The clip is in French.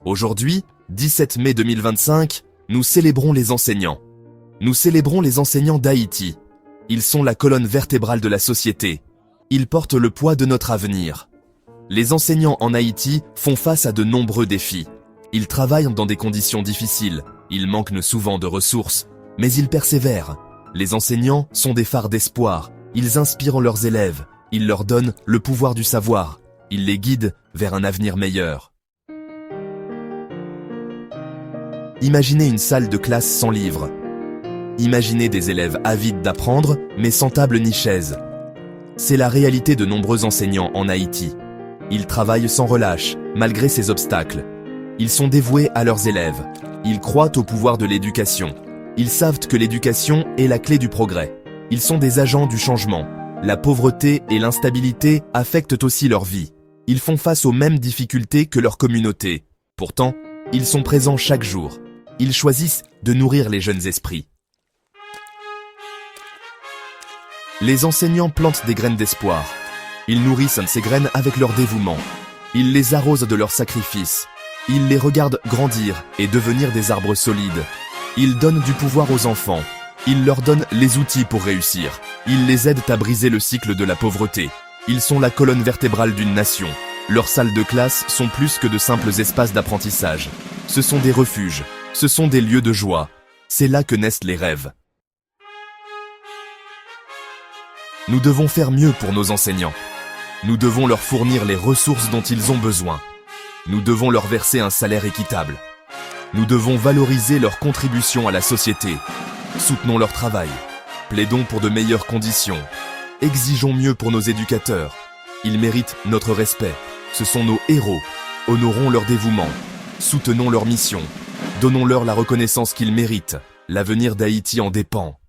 Aujourd'hui, 17 mai 2025, nous célébrons les enseignants. Nous célébrons les enseignants d'Haïti. Ils sont la colonne vertébrale de la société. Ils portent le poids de notre avenir. Les enseignants en Haïti font face à de nombreux défis. Ils travaillent dans des conditions difficiles. Ils manquent souvent de ressources, mais ils persévèrent. Les enseignants sont des phares d'espoir. Ils inspirent leurs élèves. Ils leur donnent le pouvoir du savoir. Ils les guident vers un avenir meilleur. Imaginez une salle de classe sans livres. Imaginez des élèves avides d'apprendre, mais sans table ni chaise. C'est la réalité de nombreux enseignants en Haïti. Ils travaillent sans relâche, malgré ces obstacles. Ils sont dévoués à leurs élèves. Ils croient au pouvoir de l'éducation. Ils savent que l'éducation est la clé du progrès. Ils sont des agents du changement. La pauvreté et l'instabilité affectent aussi leur vie. Ils font face aux mêmes difficultés que leur communauté. Pourtant, ils sont présents chaque jour. Ils choisissent de nourrir les jeunes esprits. Les enseignants plantent des graines d'espoir. Ils nourrissent ces graines avec leur dévouement. Ils les arrosent de leur sacrifice. Ils les regardent grandir et devenir des arbres solides. Ils donnent du pouvoir aux enfants. Ils leur donnent les outils pour réussir. Ils les aident à briser le cycle de la pauvreté. Ils sont la colonne vertébrale d'une nation. Leurs salles de classe sont plus que de simples espaces d'apprentissage. Ce sont des refuges. Ce sont des lieux de joie. C'est là que naissent les rêves. Nous devons faire mieux pour nos enseignants. Nous devons leur fournir les ressources dont ils ont besoin. Nous devons leur verser un salaire équitable. Nous devons valoriser leur contribution à la société. Soutenons leur travail. Plaidons pour de meilleures conditions. Exigeons mieux pour nos éducateurs. Ils méritent notre respect. Ce sont nos héros. Honorons leur dévouement. Soutenons leur mission. Donnons-leur la reconnaissance qu'ils méritent. L'avenir d'Haïti en dépend.